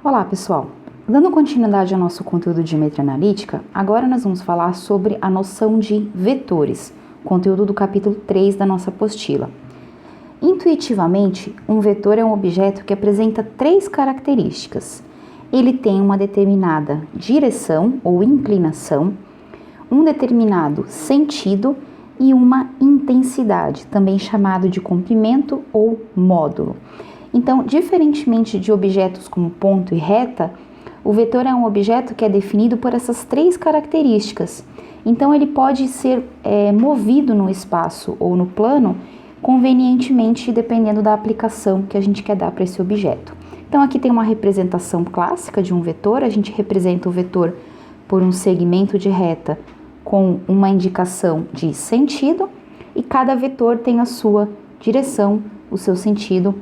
Olá pessoal, dando continuidade ao nosso conteúdo de geometria analítica, agora nós vamos falar sobre a noção de vetores, conteúdo do capítulo 3 da nossa apostila. Intuitivamente, um vetor é um objeto que apresenta três características. Ele tem uma determinada direção ou inclinação, um determinado sentido e uma intensidade, também chamado de comprimento ou módulo. Então, diferentemente de objetos como ponto e reta, o vetor é um objeto que é definido por essas três características. Então, ele pode ser movido no espaço ou no plano convenientemente, dependendo da aplicação que a gente quer dar para esse objeto. Então, aqui tem uma representação clássica de um vetor. A gente representa o vetor por um segmento de reta com uma indicação de sentido, e cada vetor tem a sua direção, o seu sentido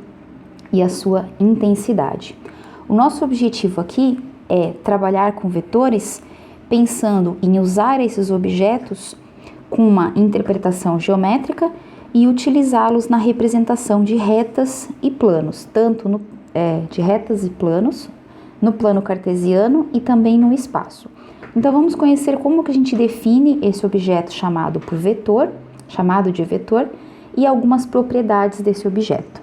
e a sua intensidade. O nosso objetivo aqui é trabalhar com vetores pensando em usar esses objetos com uma interpretação geométrica e utilizá-los na representação de retas e planos, tanto de retas e planos, no plano cartesiano e também no espaço. Então vamos conhecer como que a gente define esse objeto chamado de vetor, e algumas propriedades desse objeto.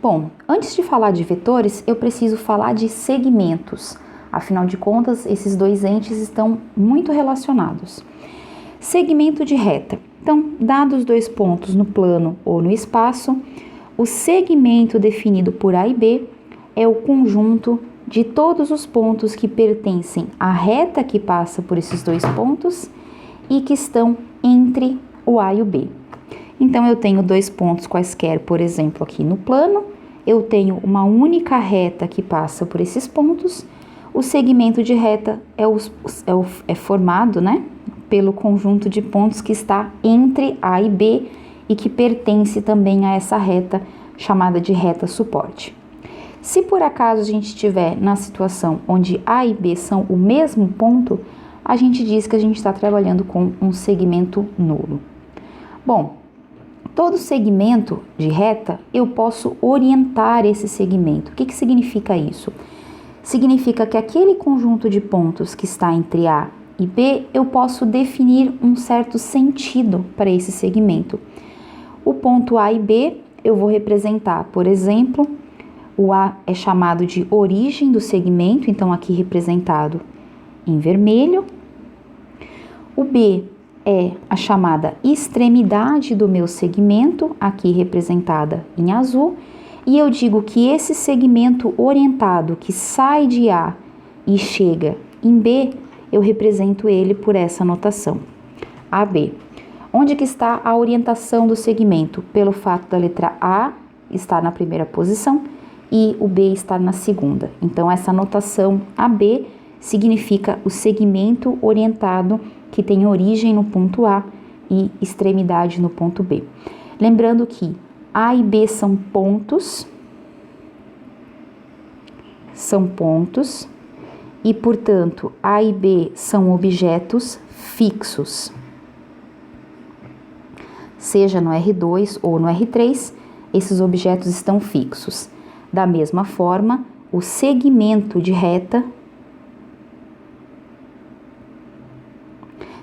Bom, antes de falar de vetores, eu preciso falar de segmentos. Afinal de contas, esses dois entes estão muito relacionados. Segmento de reta. Então, dados os dois pontos no plano ou no espaço, o segmento definido por A e B é o conjunto de todos os pontos que pertencem à reta que passa por esses dois pontos e que estão entre o A e o B. Então, eu tenho dois pontos quaisquer, por exemplo, aqui no plano, eu tenho uma única reta que passa por esses pontos. O segmento de reta é formado, pelo conjunto de pontos que está entre A e B e que pertence também a essa reta chamada de reta suporte. Se por acaso a gente estiver na situação onde A e B são o mesmo ponto, a gente diz que a gente está trabalhando com um segmento nulo. Bom, todo segmento de reta, eu posso orientar esse segmento. O que significa isso? Significa que aquele conjunto de pontos que está entre A e B, eu posso definir um certo sentido para esse segmento. O ponto A e B, eu vou representar, por exemplo, o A é chamado de origem do segmento, então aqui representado em vermelho. O B é a chamada extremidade do meu segmento, aqui representada em azul, e eu digo que esse segmento orientado que sai de A e chega em B, eu represento ele por essa notação, AB. Onde que está a orientação do segmento? Pelo fato da letra A estar na primeira posição e o B estar na segunda. Então, essa notação AB significa o segmento orientado que tem origem no ponto A e extremidade no ponto B. Lembrando que A e B são pontos, e, portanto, A e B são objetos fixos. Seja no R2 ou no R3, esses objetos estão fixos. Da mesma forma, o segmento de reta,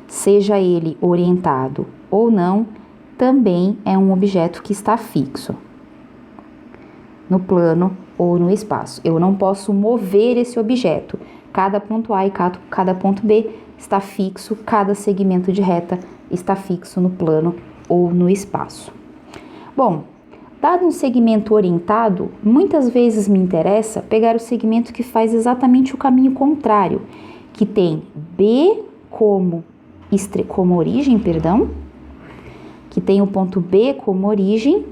seja ele orientado ou não, também é um objeto que está fixo no plano ou no espaço. Eu não posso mover esse objeto. Cada ponto A e cada ponto B está fixo, cada segmento de reta está fixo no plano ou no espaço. Bom, dado um segmento orientado, muitas vezes me interessa pegar o segmento que faz exatamente o caminho contrário, que tem B como origem, que tem o ponto B como origem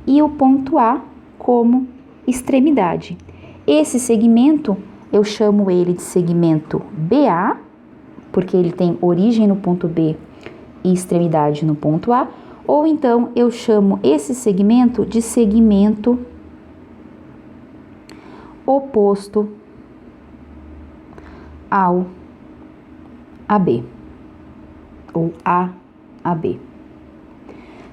e o ponto A como extremidade. Esse segmento, eu chamo ele de segmento BA, porque ele tem origem no ponto B e extremidade no ponto A, ou então eu chamo esse segmento de segmento oposto ao AB, ou AAB.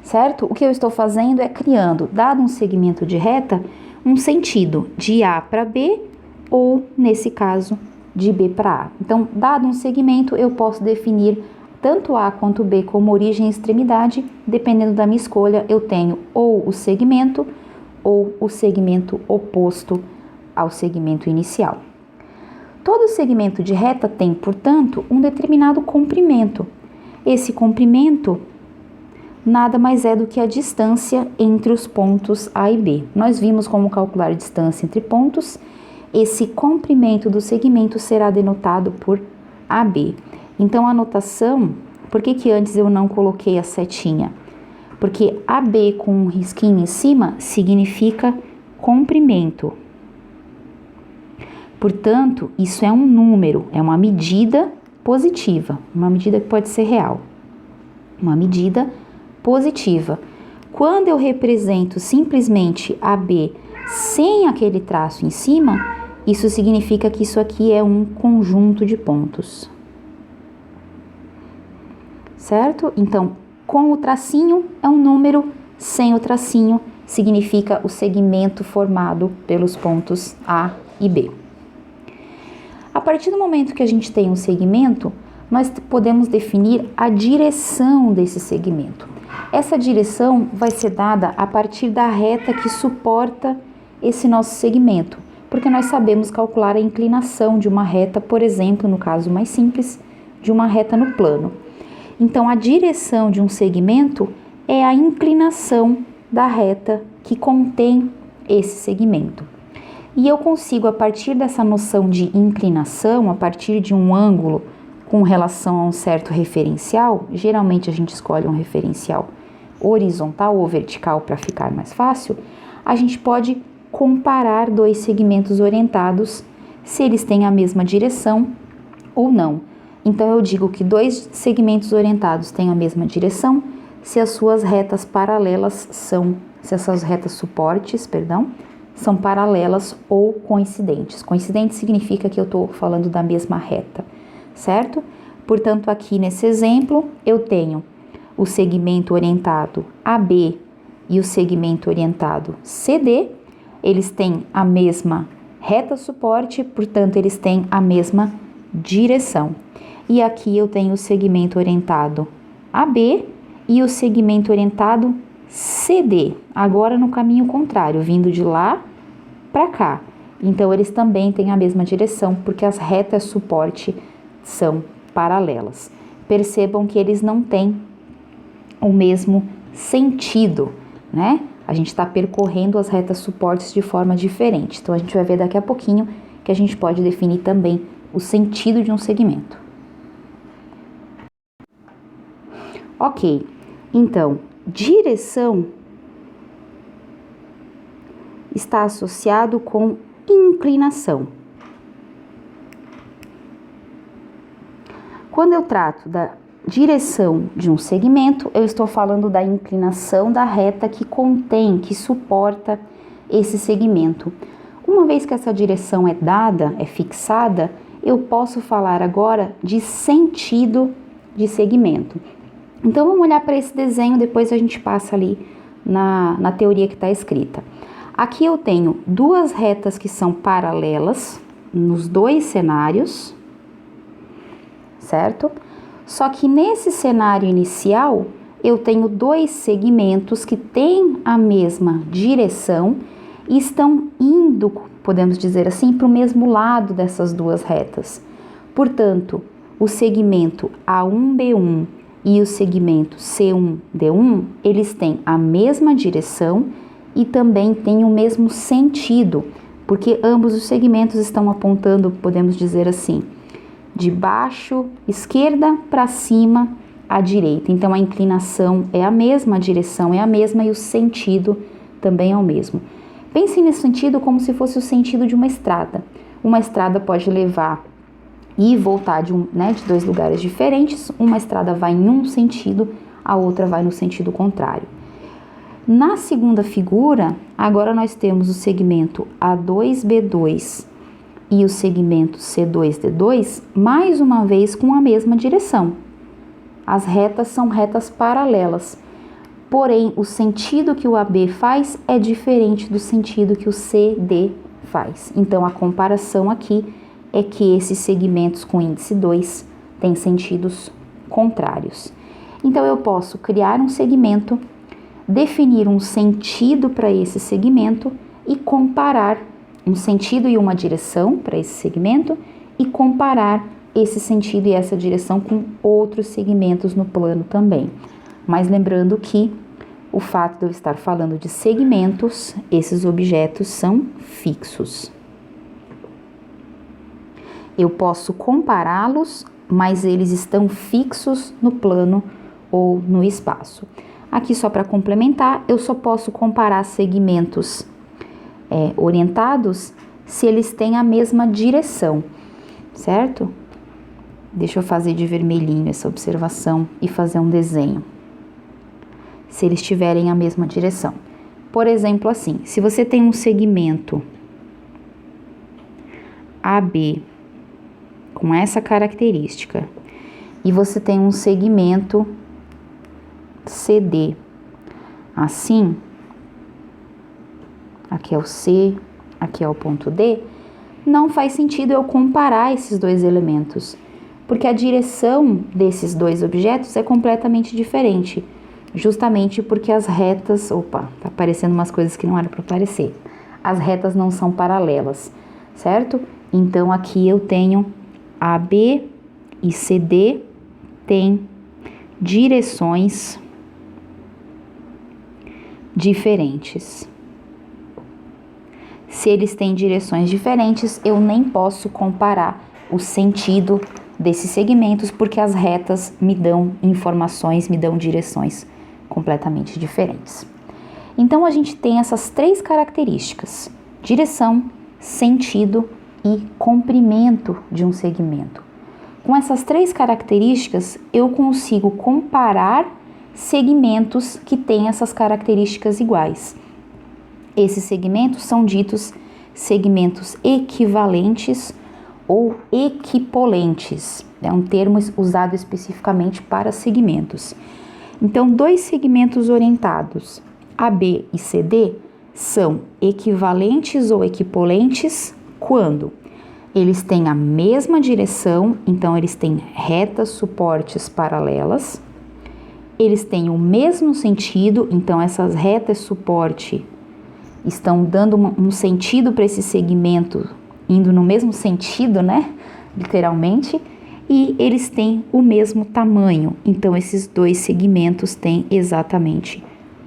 Certo? O que eu estou fazendo é criando, dado um segmento de reta, um sentido de A para B ou, nesse caso, de B para A. Então, dado um segmento, eu posso definir tanto A quanto B como origem e extremidade. Dependendo da minha escolha, eu tenho ou o segmento oposto ao segmento inicial. Todo segmento de reta tem, portanto, um determinado comprimento. Esse comprimento nada mais é do que a distância entre os pontos A e B. Nós vimos como calcular a distância entre pontos. Esse comprimento do segmento será denotado por AB. Então, a notação, por que antes eu não coloquei a setinha? Porque AB com um risquinho em cima significa comprimento. Portanto, isso é um número, é uma medida positiva, uma medida que pode ser real. Uma medida positiva. Quando eu represento simplesmente AB sem aquele traço em cima, isso significa que isso aqui é um conjunto de pontos. Certo? Então, com o tracinho é um número, sem o tracinho significa o segmento formado pelos pontos A e B. A partir do momento que a gente tem um segmento, nós podemos definir a direção desse segmento. Essa direção vai ser dada a partir da reta que suporta esse nosso segmento, porque nós sabemos calcular a inclinação de uma reta, por exemplo, no caso mais simples, de uma reta no plano. Então, a direção de um segmento é a inclinação da reta que contém esse segmento. E eu consigo, a partir dessa noção de inclinação, a partir de um ângulo com relação a um certo referencial, geralmente a gente escolhe um referencial horizontal ou vertical para ficar mais fácil, a gente pode comparar dois segmentos orientados, se eles têm a mesma direção ou não. Então, eu digo que dois segmentos orientados têm a mesma direção se as suas retas paralelas se essas retas suportes, são paralelas ou coincidentes. Coincidente significa que eu estou falando da mesma reta, certo? Portanto, aqui nesse exemplo, eu tenho o segmento orientado AB e o segmento orientado CD. Eles têm a mesma reta suporte, portanto, eles têm a mesma direção. E aqui eu tenho o segmento orientado AB e o segmento orientado CD, agora no caminho contrário, vindo de lá para cá. Então, eles também têm a mesma direção, porque as retas suporte são paralelas. Percebam que eles não têm o mesmo sentido, né? A gente está percorrendo as retas suportes de forma diferente. Então, a gente vai ver daqui a pouquinho que a gente pode definir também o sentido de um segmento. Ok, então, direção está associado com inclinação. Quando eu trato da direção de um segmento, eu estou falando da inclinação da reta que contém, que suporta esse segmento. Uma vez que essa direção é dada, é fixada, eu posso falar agora de sentido de segmento. Então, vamos olhar para esse desenho, depois a gente passa ali na teoria que está escrita. Aqui eu tenho duas retas que são paralelas nos dois cenários, certo? Só que nesse cenário inicial, eu tenho dois segmentos que têm a mesma direção e estão indo, podemos dizer assim, para o mesmo lado dessas duas retas. Portanto, o segmento A1B1 e o segmento C1D1, eles têm a mesma direção e também têm o mesmo sentido, porque ambos os segmentos estão apontando, podemos dizer assim, de baixo, esquerda, para cima, à direita. Então, a inclinação é a mesma, a direção é a mesma e o sentido também é o mesmo. Pensem nesse sentido como se fosse o sentido de uma estrada. Uma estrada pode levar e voltar de dois lugares diferentes. Uma estrada vai em um sentido, a outra vai no sentido contrário. Na segunda figura, agora nós temos o segmento A2B2 e o segmento C2D2, mais uma vez com a mesma direção. As retas são retas paralelas. porém o sentido que o AB faz é diferente do sentido que o CD faz. Então a comparação aqui é que esses segmentos com índice 2 têm sentidos contrários. Então eu posso criar um segmento, definir um sentido para esse segmento e comparar um sentido e uma direção para esse segmento e comparar esse sentido e essa direção com outros segmentos no plano também. Mas lembrando que o fato de eu estar falando de segmentos, esses objetos são fixos. Eu posso compará-los, mas eles estão fixos no plano ou no espaço. Aqui, só para complementar, eu só posso comparar segmentos orientados se eles têm a mesma direção, certo? Deixa eu fazer de vermelhinho essa observação e fazer um desenho. Se eles tiverem a mesma direção. Por exemplo, assim, se você tem um segmento AB com essa característica e você tem um segmento CD assim, aqui é o C, aqui é o ponto D, não faz sentido eu comparar esses dois elementos, porque a direção desses dois objetos é completamente diferente, justamente porque as retas, tá aparecendo umas coisas que não era para aparecer, as retas não são paralelas, certo? Então aqui eu tenho AB e CD têm direções diferentes. Se eles têm direções diferentes, eu nem posso comparar o sentido desses segmentos, porque as retas me dão informações, me dão direções completamente diferentes. Então, a gente tem essas três características: direção, sentido e comprimento de um segmento. Com essas três características, eu consigo comparar segmentos que têm essas características iguais. Esses segmentos são ditos segmentos equivalentes ou equipolentes. É um termo usado especificamente para segmentos. Então, dois segmentos orientados, AB e CD, são equivalentes ou equipolentes quando eles têm a mesma direção, então eles têm retas suportes paralelas, eles têm o mesmo sentido, então essas retas suporte estão dando um sentido para esse segmento, indo no mesmo sentido, né? Literalmente, e eles têm o mesmo tamanho, então esses dois segmentos têm exatamente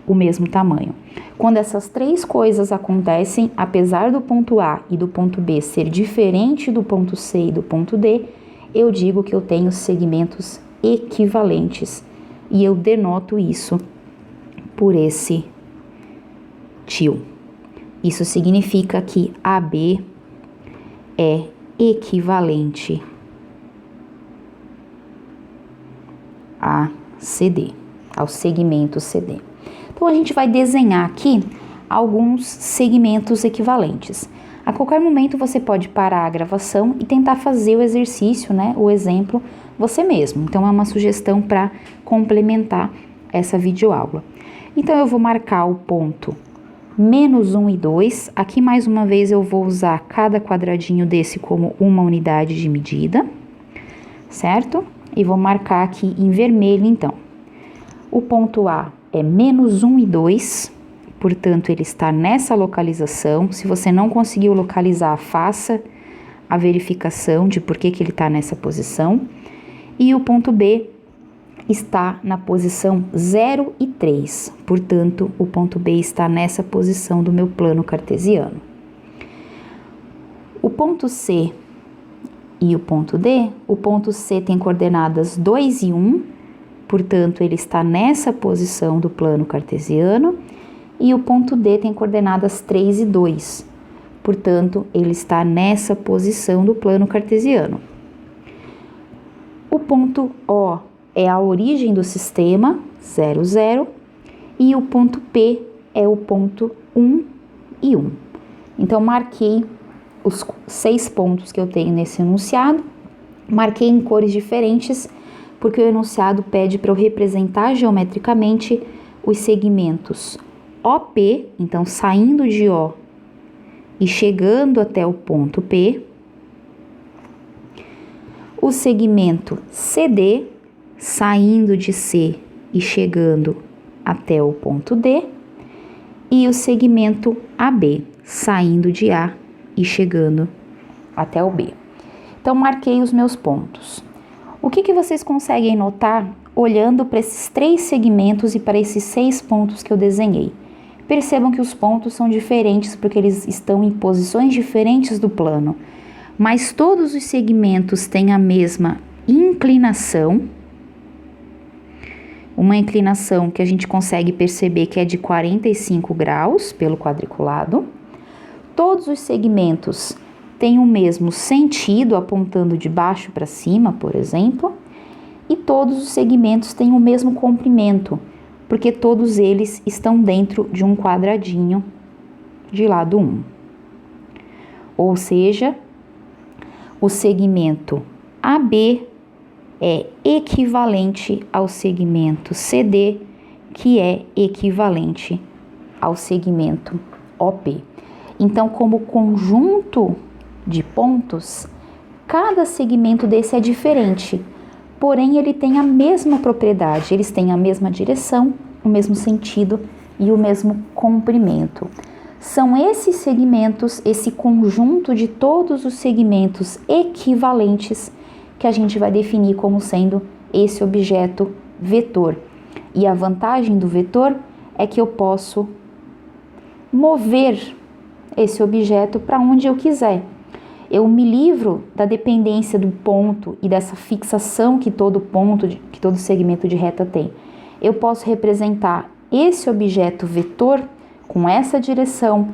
o mesmo tamanho. Quando essas três coisas acontecem, apesar do ponto A e do ponto B ser diferente do ponto C e do ponto D, eu digo que eu tenho segmentos equivalentes e eu denoto isso por esse tio. Isso significa que AB é equivalente a CD, ao segmento CD. Então, a gente vai desenhar aqui alguns segmentos equivalentes. A qualquer momento você pode parar a gravação e tentar fazer o exercício, né, o exemplo, você mesmo. Então, é uma sugestão para complementar essa videoaula. Então, eu vou marcar o ponto -1 e 2. Aqui, mais uma vez, eu vou usar cada quadradinho desse como uma unidade de medida, certo? E vou marcar aqui em vermelho, então. O ponto A é -1 e 2, portanto, ele está nessa localização. Se você não conseguiu localizar, faça a verificação de por que ele está nessa posição. E o ponto B está na posição 0 e 3, portanto, o ponto B está nessa posição do meu plano cartesiano. O ponto C e o ponto C tem coordenadas 2 e 1, portanto, ele está nessa posição do plano cartesiano, e o ponto D tem coordenadas 3 e 2, portanto, ele está nessa posição do plano cartesiano. O ponto O é a origem do sistema, 0, 0, e o ponto P é o ponto 1 e 1. Então, marquei os 6 pontos que eu tenho nesse enunciado, marquei em cores diferentes, porque o enunciado pede para eu representar geometricamente os segmentos OP, então saindo de O e chegando até o ponto P, o segmento CD, saindo de C e chegando até o ponto D, e o segmento AB, saindo de A e chegando até o B. Então, marquei os meus pontos. O que vocês conseguem notar olhando para esses 3 segmentos e para esses 6 pontos que eu desenhei? Percebam que os pontos são diferentes porque eles estão em posições diferentes do plano, mas todos os segmentos têm a mesma inclinação, uma inclinação que a gente consegue perceber que é de 45 graus pelo quadriculado. Todos os segmentos têm o mesmo sentido, apontando de baixo para cima, por exemplo, e todos os segmentos têm o mesmo comprimento, porque todos eles estão dentro de um quadradinho de lado 1. Ou seja, o segmento AB é equivalente ao segmento CD, que é equivalente ao segmento OP. Então, como conjunto de pontos, cada segmento desse é diferente, porém ele tem a mesma propriedade, eles têm a mesma direção, o mesmo sentido e o mesmo comprimento. São esses segmentos, esse conjunto de todos os segmentos equivalentes que a gente vai definir como sendo esse objeto vetor. E a vantagem do vetor é que eu posso mover esse objeto para onde eu quiser. Eu me livro da dependência do ponto e dessa fixação que todo ponto, que todo segmento de reta tem. Eu posso representar esse objeto vetor com essa direção,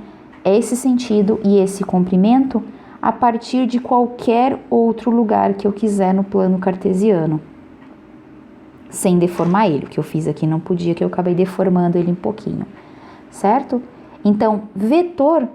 esse sentido e esse comprimento a partir de qualquer outro lugar que eu quiser no plano cartesiano, sem deformar ele. O que eu fiz aqui não podia, que eu acabei deformando ele um pouquinho, certo? Então, vetor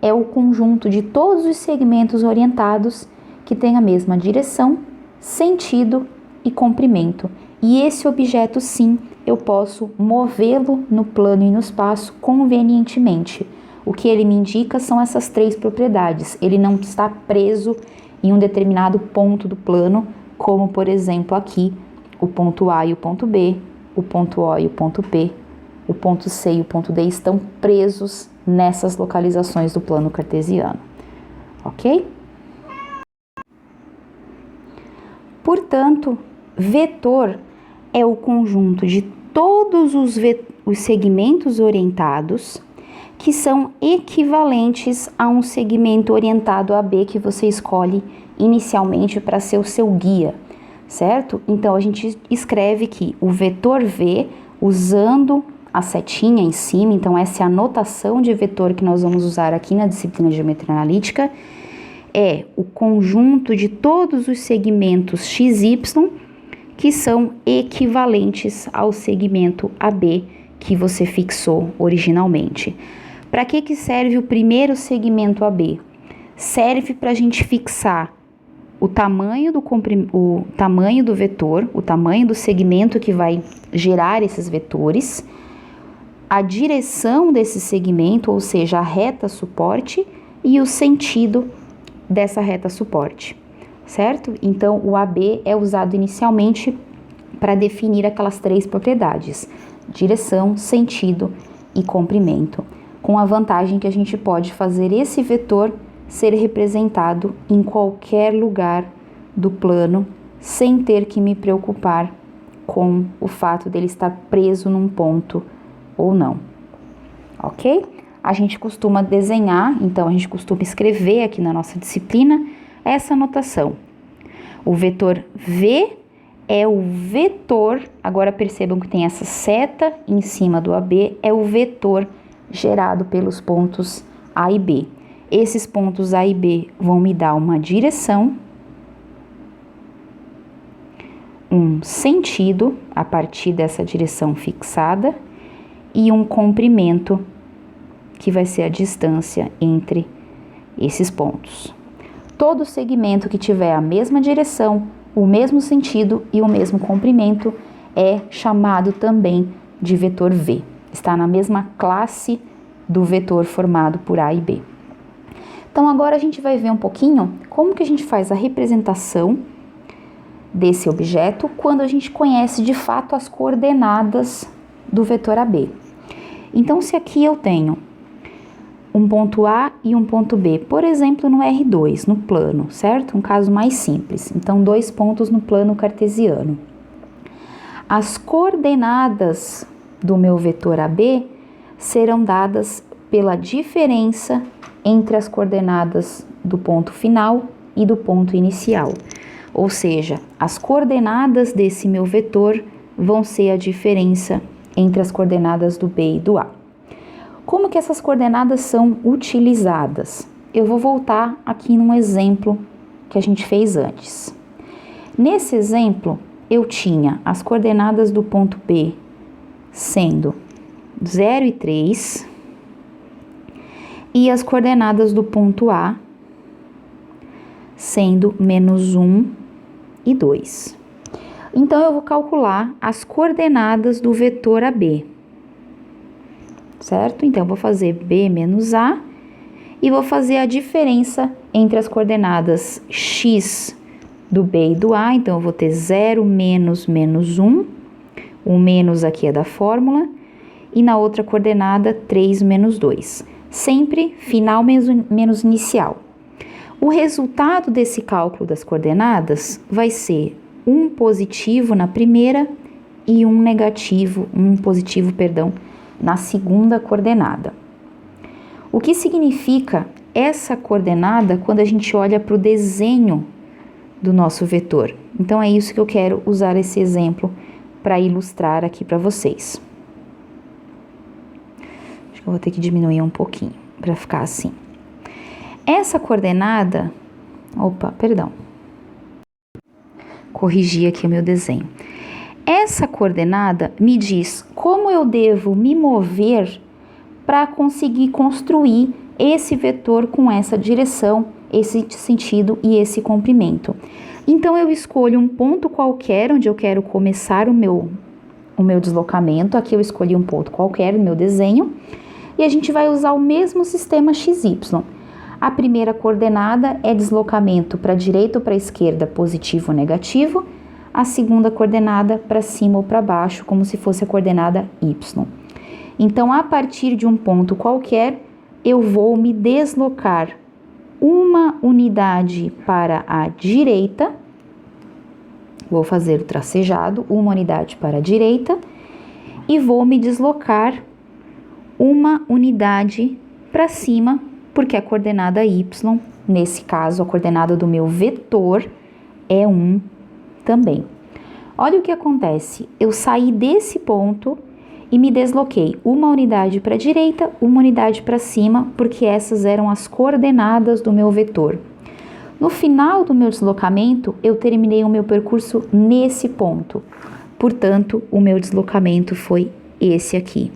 é o conjunto de todos os segmentos orientados que tem a mesma direção, sentido e comprimento. E esse objeto, sim, eu posso movê-lo no plano e no espaço convenientemente. O que ele me indica são essas 3 propriedades. Ele não está preso em um determinado ponto do plano, como, por exemplo, aqui, o ponto A e o ponto B, o ponto O e o ponto P, o ponto C e o ponto D estão presos nessas localizações do plano cartesiano, ok? Portanto, vetor é o conjunto de todos os segmentos orientados que são equivalentes a um segmento orientado AB que você escolhe inicialmente para ser o seu guia, certo? Então, a gente escreve que o vetor V, usando a setinha em cima, então essa é a notação de vetor que nós vamos usar aqui na disciplina de geometria analítica, é o conjunto de todos os segmentos XY que são equivalentes ao segmento AB que você fixou originalmente. Para que serve o primeiro segmento AB? Serve para a gente fixar o tamanho do vetor, o tamanho do segmento que vai gerar esses vetores, a direção desse segmento, ou seja, a reta suporte, e o sentido dessa reta suporte, certo? Então, o AB é usado inicialmente para definir aquelas 3 propriedades: direção, sentido e comprimento, com a vantagem que a gente pode fazer esse vetor ser representado em qualquer lugar do plano, sem ter que me preocupar com o fato dele estar preso num ponto ou não, ok? A gente costuma desenhar, então a gente costuma escrever aqui na nossa disciplina essa notação. O vetor V é o vetor, agora percebam que tem essa seta em cima do AB, é o vetor gerado pelos pontos A e B. Esses pontos A e B vão me dar uma direção, um sentido a partir dessa direção fixada e um comprimento, que vai ser a distância entre esses pontos. Todo segmento que tiver a mesma direção, o mesmo sentido e o mesmo comprimento é chamado também de vetor V. Está na mesma classe do vetor formado por A e B. Então, agora a gente vai ver um pouquinho como que a gente faz a representação desse objeto quando a gente conhece de fato as coordenadas do vetor AB. Então, se aqui eu tenho um ponto A e um ponto B, por exemplo, no R2, no plano, certo? Um caso mais simples. Então, 2 pontos no plano cartesiano. As coordenadas do meu vetor AB serão dadas pela diferença entre as coordenadas do ponto final e do ponto inicial. Ou seja, as coordenadas desse meu vetor vão ser a diferença entre as coordenadas do B e do A. Como que essas coordenadas são utilizadas? Eu vou voltar aqui num exemplo que a gente fez antes. Nesse exemplo, eu tinha as coordenadas do ponto B sendo 0 e 3 e as coordenadas do ponto A sendo menos 1 e 2. Então, eu vou calcular as coordenadas do vetor AB, certo? Então, eu vou fazer B menos A e vou fazer a diferença entre as coordenadas x do B e do A. Então, eu vou ter 0 menos menos 1, o menos aqui é da fórmula, e na outra coordenada 3 menos 2. Sempre final menos inicial. O resultado desse cálculo das coordenadas vai ser um positivo na primeira e um positivo, na segunda coordenada. O que significa essa coordenada quando a gente olha para o desenho do nosso vetor? Então, é isso que eu quero usar esse exemplo para ilustrar aqui para vocês. Acho que eu vou ter que diminuir um pouquinho para ficar assim. Essa coordenada, corrigir aqui o meu desenho. Essa coordenada me diz como eu devo me mover para conseguir construir esse vetor com essa direção, esse sentido e esse comprimento. Então, eu escolho um ponto qualquer onde eu quero começar o meu deslocamento. Aqui eu escolhi um ponto qualquer no meu desenho e a gente vai usar o mesmo sistema XY. A primeira coordenada é deslocamento para a direita ou para a esquerda, positivo ou negativo. A segunda coordenada para cima ou para baixo, como se fosse a coordenada Y. Então, a partir de um ponto qualquer, eu vou me deslocar uma unidade para a direita. Vou fazer o tracejado, uma unidade para a direita. E vou me deslocar uma unidade para cima, porque a coordenada Y, nesse caso, a coordenada do meu vetor, é 1 também. Olha o que acontece. Eu saí desse ponto e me desloquei uma unidade para a direita, uma unidade para cima, porque essas eram as coordenadas do meu vetor. No final do meu deslocamento, eu terminei o meu percurso nesse ponto. Portanto, o meu deslocamento foi esse aqui.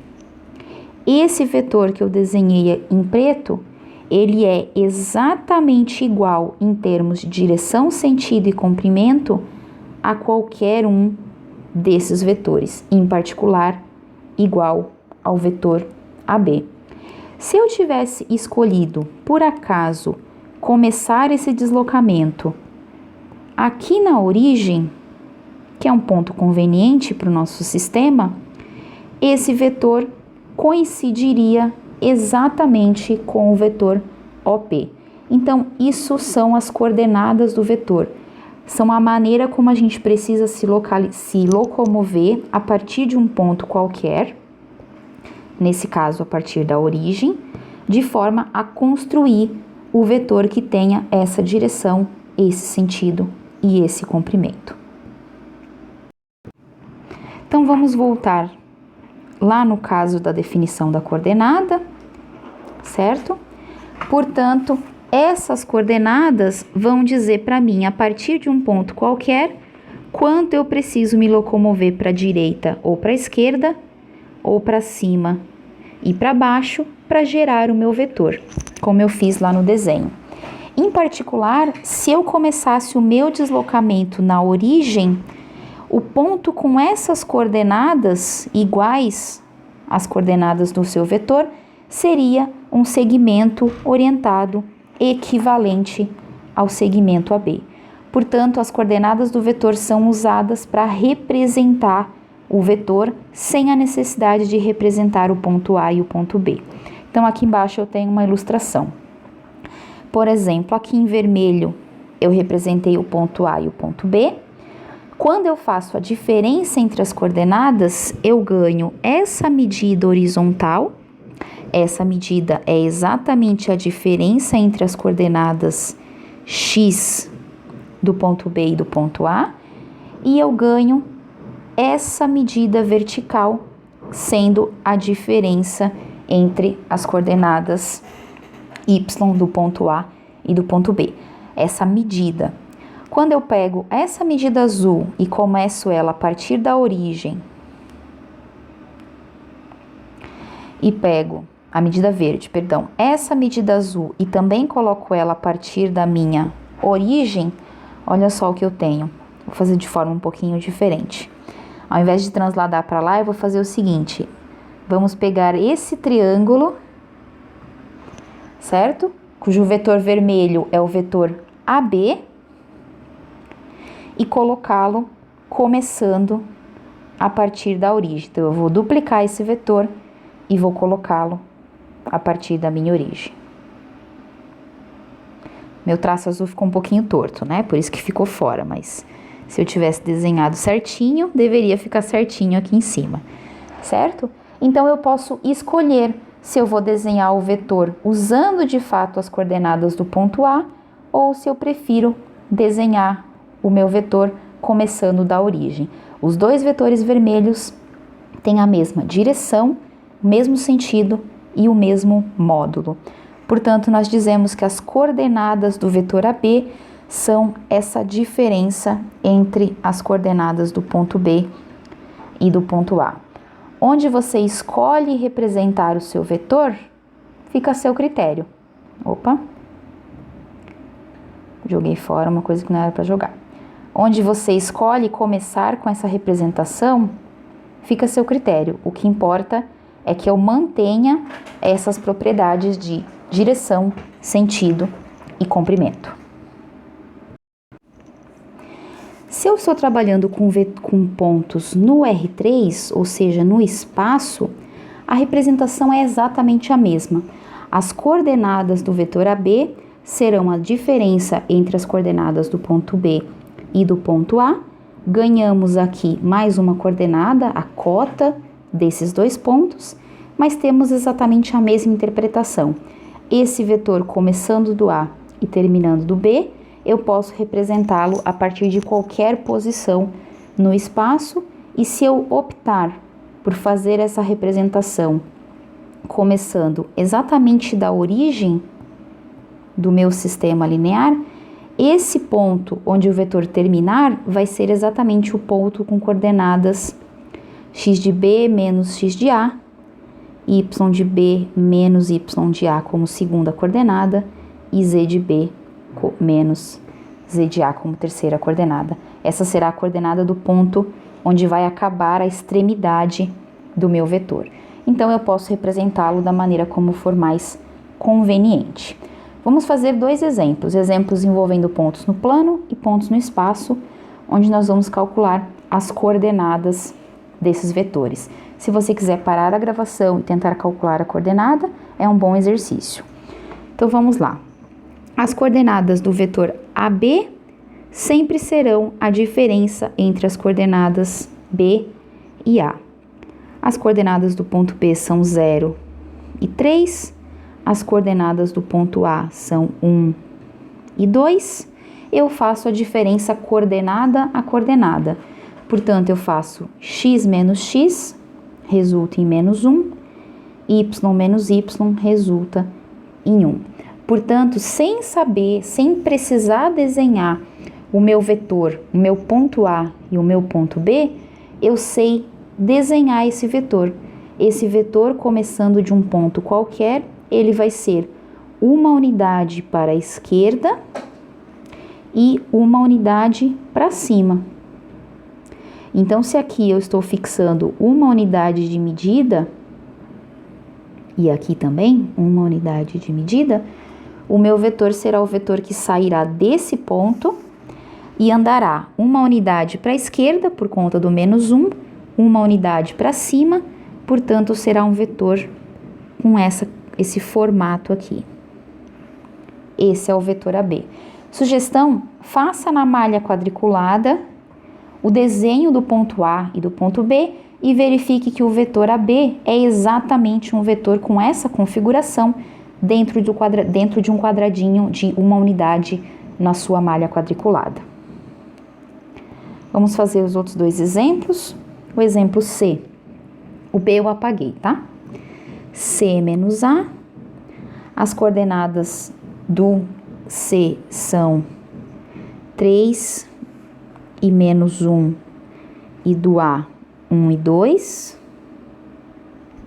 Esse vetor que eu desenhei em preto, ele é exatamente igual em termos de direção, sentido e comprimento a qualquer um desses vetores, em particular, igual ao vetor AB. Se eu tivesse escolhido, por acaso, começar esse deslocamento aqui na origem, que é um ponto conveniente para o nosso sistema, esse vetor coincidiria exatamente com o vetor OP. Então, isso são as coordenadas do vetor. São a maneira como a gente precisa se locomover a partir de um ponto qualquer, nesse caso a partir da origem, de forma a construir o vetor que tenha essa direção, esse sentido e esse comprimento. Então, vamos voltar lá no caso da definição da coordenada, certo? Portanto, essas coordenadas vão dizer para mim, a partir de um ponto qualquer, quanto eu preciso me locomover para a direita ou para a esquerda, ou para cima e para baixo, para gerar o meu vetor, como eu fiz lá no desenho. Em particular, se eu começasse o meu deslocamento na origem, O ponto com essas coordenadas iguais às coordenadas do seu vetor seria um segmento orientado equivalente ao segmento AB. Portanto, as coordenadas do vetor são usadas para representar o vetor sem a necessidade de representar o ponto A e o ponto B. Então, aqui embaixo eu tenho uma ilustração. Por exemplo, aqui em vermelho eu representei o ponto A e o ponto B. Quando eu faço a diferença entre as coordenadas, eu ganho essa medida horizontal. Essa medida é exatamente a diferença entre as coordenadas x do ponto B e do ponto A. E eu ganho essa medida vertical, sendo a diferença entre as coordenadas y do ponto A e do ponto B. Essa medida. Quando eu pego essa medida azul e começo ela a partir da origem e pego a medida verde, perdão, essa medida azul e também coloco ela a partir da minha origem, olha só o que eu tenho. Vou fazer de forma um pouquinho diferente. Ao invés de transladar para lá, eu vou fazer o seguinte. Vamos pegar esse triângulo, certo? Cujo vetor vermelho é o vetor AB, e colocá-lo começando a partir da origem. Então, eu vou duplicar esse vetor e vou colocá-lo a partir da minha origem. Meu traço azul ficou um pouquinho torto, né? Por isso que ficou fora, mas se eu tivesse desenhado certinho, deveria ficar certinho aqui em cima, certo? Então, eu posso escolher se eu vou desenhar o vetor usando de fato as coordenadas do ponto A ou se eu prefiro desenhar o meu vetor começando da origem. Os dois vetores vermelhos têm a mesma direção, o mesmo sentido e o mesmo módulo. Portanto, nós dizemos que as coordenadas do vetor AB são essa diferença entre as coordenadas do ponto B e do ponto A. Onde você escolhe representar o seu vetor, fica a seu critério. Opa! Joguei fora uma coisa que não era para jogar. Onde você escolhe começar com essa representação, fica a seu critério. O que importa é que eu mantenha essas propriedades de direção, sentido e comprimento. Se eu estou trabalhando com pontos no R3, ou seja, no espaço, a representação é exatamente a mesma. As coordenadas do vetor AB serão a diferença entre as coordenadas do ponto B e do ponto A. Ganhamos aqui mais uma coordenada, a cota desses dois pontos, mas temos exatamente a mesma interpretação. Esse vetor começando do A e terminando do B, eu posso representá-lo a partir de qualquer posição no espaço, e se eu optar por fazer essa representação começando exatamente da origem do meu sistema linear, esse ponto onde o vetor terminar vai ser exatamente o ponto com coordenadas x de B menos x de A, y de B menos y de A como segunda coordenada e z de B menos z de A como terceira coordenada. Essa será a coordenada do ponto onde vai acabar a extremidade do meu vetor. Então, eu posso representá-lo da maneira como for mais conveniente. Vamos fazer dois exemplos envolvendo pontos no plano e pontos no espaço, onde nós vamos calcular as coordenadas desses vetores. Se você quiser parar a gravação e tentar calcular a coordenada, é um bom exercício. Então, vamos lá. As coordenadas do vetor AB sempre serão a diferença entre as coordenadas B e A. As coordenadas do ponto B são 0 e 3, as coordenadas do ponto A são 1 e 2. Eu faço a diferença coordenada a coordenada. Portanto, eu faço x menos x, resulta em menos 1, y menos y, resulta em 1. Portanto, sem precisar desenhar o meu vetor, o meu ponto A e o meu ponto B, eu sei desenhar esse vetor. Esse vetor, começando de um ponto qualquer, ele vai ser uma unidade para a esquerda e uma unidade para cima. Então, se aqui eu estou fixando uma unidade de medida, e aqui também uma unidade de medida, o meu vetor será o vetor que sairá desse ponto e andará uma unidade para a esquerda, por conta do -1, uma unidade para cima, portanto, será um vetor com esse formato aqui. Esse é o vetor AB. Sugestão: faça na malha quadriculada o desenho do ponto A e do ponto B e verifique que o vetor AB é exatamente um vetor com essa configuração dentro de um quadradinho de uma unidade na sua malha quadriculada. Vamos fazer os outros dois exemplos. O exemplo C. O B eu apaguei, tá? C menos A. As coordenadas do C são 3 e -1, e do A 1 e 2.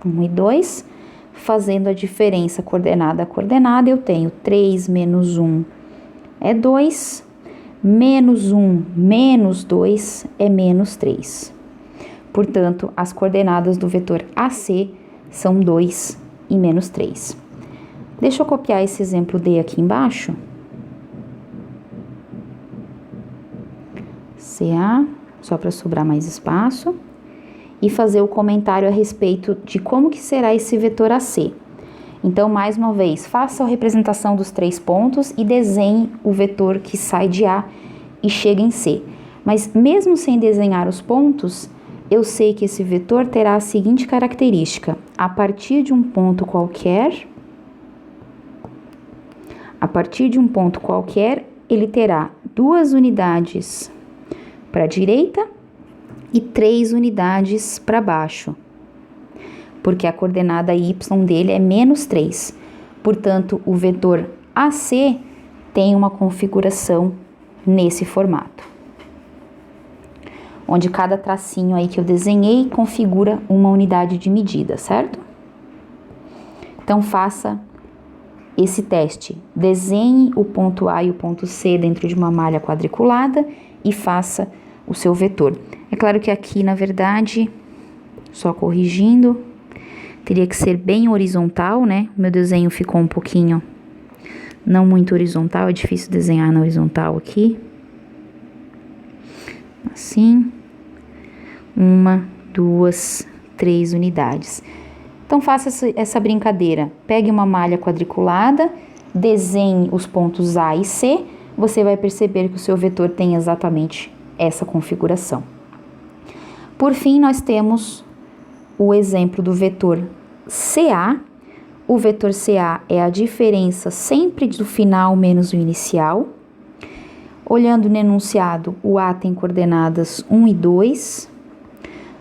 1 e 2. Fazendo a diferença coordenada a coordenada, eu tenho 3 menos 1 é 2, menos 1 menos 2 é menos 3. Portanto, as coordenadas do vetor AC são 2 e menos 3. Deixa eu copiar esse exemplo D aqui embaixo. CA, só para sobrar mais espaço. E fazer o comentário a respeito de como que será esse vetor AC. Então, mais uma vez, faça a representação dos 3 pontos e desenhe o vetor que sai de A e chega em C. Mas mesmo sem desenhar os pontos, eu sei que esse vetor terá a seguinte característica: a partir de um ponto qualquer, ele terá 2 unidades para a direita e 3 unidades para baixo, porque a coordenada y dele é -3. Portanto, o vetor AC tem uma configuração nesse formato, onde cada tracinho aí que eu desenhei configura uma unidade de medida, certo? Então, faça esse teste. Desenhe o ponto A e o ponto C dentro de uma malha quadriculada e faça o seu vetor. É claro que aqui, na verdade, só corrigindo, teria que ser bem horizontal, né? O meu desenho ficou um pouquinho não muito horizontal, é difícil desenhar na horizontal aqui. Assim. 1, 2, 3 unidades. Então, faça essa brincadeira. Pegue uma malha quadriculada, desenhe os pontos A e C, você vai perceber que o seu vetor tem exatamente essa configuração. Por fim, nós temos o exemplo do vetor CA. O vetor CA é a diferença sempre do final menos o inicial. Olhando no enunciado, o A tem coordenadas 1 e 2,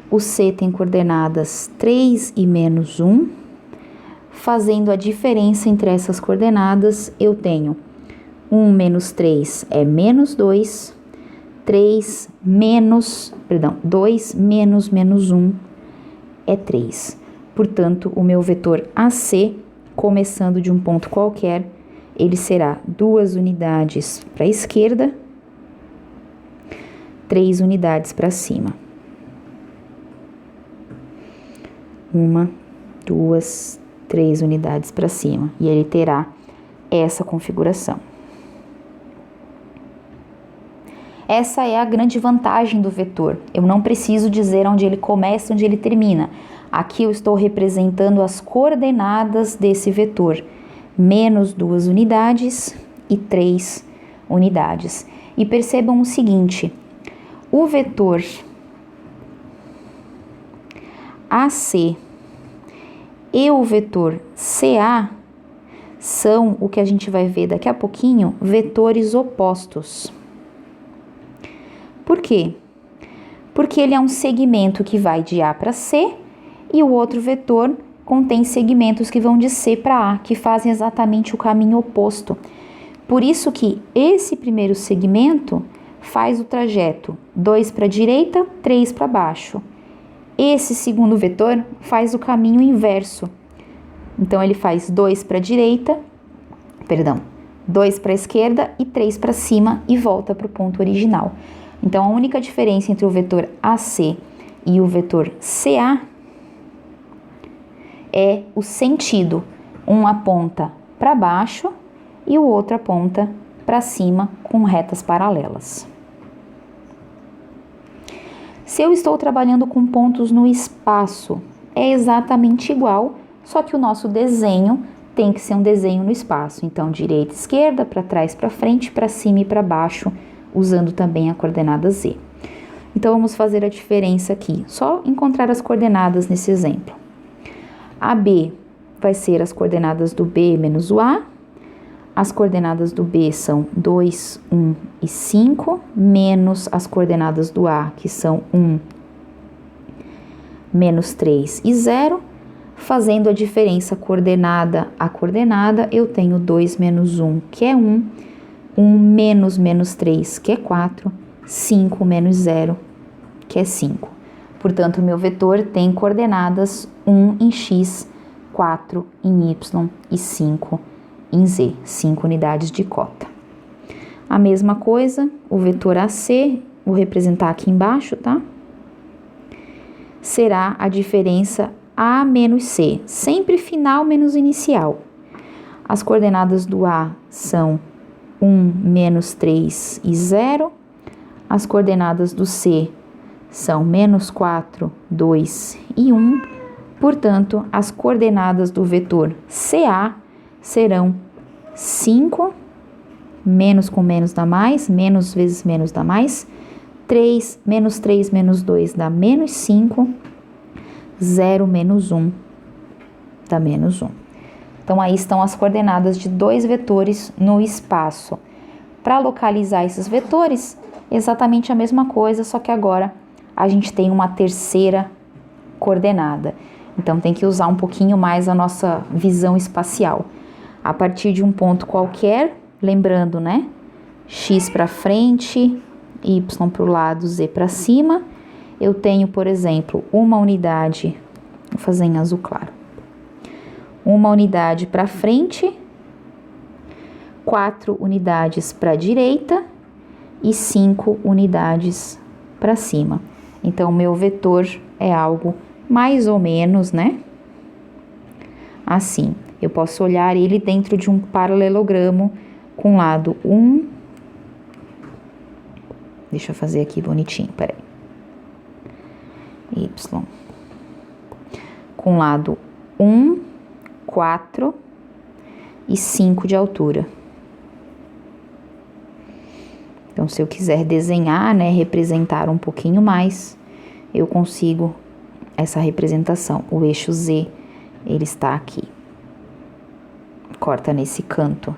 o C tem coordenadas 3 e -1. Fazendo a diferença entre essas coordenadas, eu tenho 1 menos 3 é -2, 2 menos -1 é 3. Portanto, o meu vetor AC, começando de um ponto qualquer, ele será 2 unidades para a esquerda, 3 unidades para cima. 1, 2, 3 unidades para cima. E ele terá essa configuração. Essa é a grande vantagem do vetor. Eu não preciso dizer onde ele começa e onde ele termina. Aqui eu estou representando as coordenadas desse vetor. -2 unidades e 3 unidades. E percebam o seguinte: o vetor AC e o vetor CA são, o que a gente vai ver daqui a pouquinho, vetores opostos. Por quê? Porque ele é um segmento que vai de A para C e o outro vetor contém segmentos que vão de C para A, que fazem exatamente o caminho oposto. Por isso que esse primeiro segmento faz o trajeto 2 para a direita, 3 para baixo. Esse segundo vetor faz o caminho inverso. Então, ele faz 2 para a direita, 2 para a esquerda e 3 para cima e volta para o ponto original. Então, a única diferença entre o vetor AC e o vetor CA é o sentido. Um aponta para baixo e o outro aponta para cima com retas paralelas. Se eu estou trabalhando com pontos no espaço, é exatamente igual, só que o nosso desenho tem que ser um desenho no espaço. Então, direita e esquerda, para trás, para frente, para cima e para baixo, usando também a coordenada Z. Então, vamos fazer a diferença aqui. Só encontrar as coordenadas nesse exemplo. AB vai ser as coordenadas do B menos o A. As coordenadas do B são 2, 1 e 5, menos as coordenadas do A, que são 1, menos 3 e 0. Fazendo a diferença coordenada a coordenada, eu tenho 2 menos 1, que é 1, 1 menos 3, que é 4, 5 menos 0, que é 5. Portanto, o meu vetor tem coordenadas 1 em x, 4 em y e 5 em z, 5 unidades de cota. A mesma coisa, o vetor AC, vou representar aqui embaixo, tá? Será a diferença A menos C, sempre final menos inicial. As coordenadas do A são 1, menos 3 e 0. As coordenadas do C são menos 4, 2 e 1. Portanto, as coordenadas do vetor CA serão 5, menos com menos dá mais, menos vezes menos dá mais, 3 menos 2 dá menos 5, 0 menos 1 dá menos 1. Então, aí estão as coordenadas de dois vetores no espaço. Para localizar esses vetores, exatamente a mesma coisa, só que agora a gente tem uma terceira coordenada. Então, tem que usar um pouquinho mais a nossa visão espacial. A partir de um ponto qualquer, lembrando, né? X para frente, Y para o lado, Z para cima. Eu tenho, por exemplo, uma unidade, vou fazer em azul claro. Uma unidade para frente, 4 unidades para a direita e 5 unidades para cima. Então, meu vetor é algo mais ou menos, né? Assim, eu posso olhar ele dentro de um paralelogramo com lado 1. Deixa eu fazer aqui bonitinho, peraí. Y. Com lado 1, 4 e 5 de altura. Então, se eu quiser desenhar, né, representar um pouquinho mais, eu consigo essa representação. O eixo Z, ele está aqui. Corta nesse canto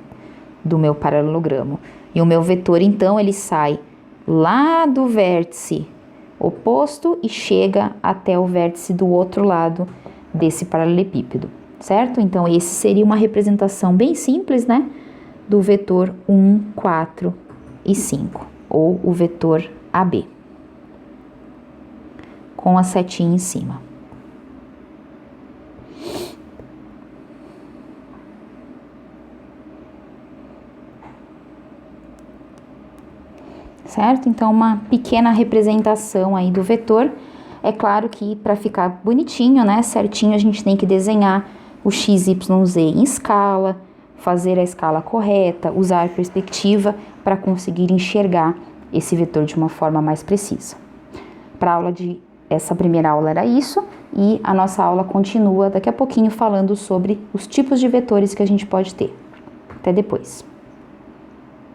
do meu paralelogramo. E o meu vetor, então, ele sai lá do vértice oposto e chega até o vértice do outro lado desse paralelepípedo, certo? Então, esse seria uma representação bem simples, né? Do vetor 1, 4 e 5, ou o vetor AB, com a setinha em cima. Certo? Então, uma pequena representação aí do vetor. É claro que para ficar bonitinho, né, certinho, a gente tem que desenhar o x, y, z em escala, fazer a escala correta, usar a perspectiva para conseguir enxergar esse vetor de uma forma mais precisa. Essa primeira aula era isso, e a nossa aula continua daqui a pouquinho falando sobre os tipos de vetores que a gente pode ter. Até depois.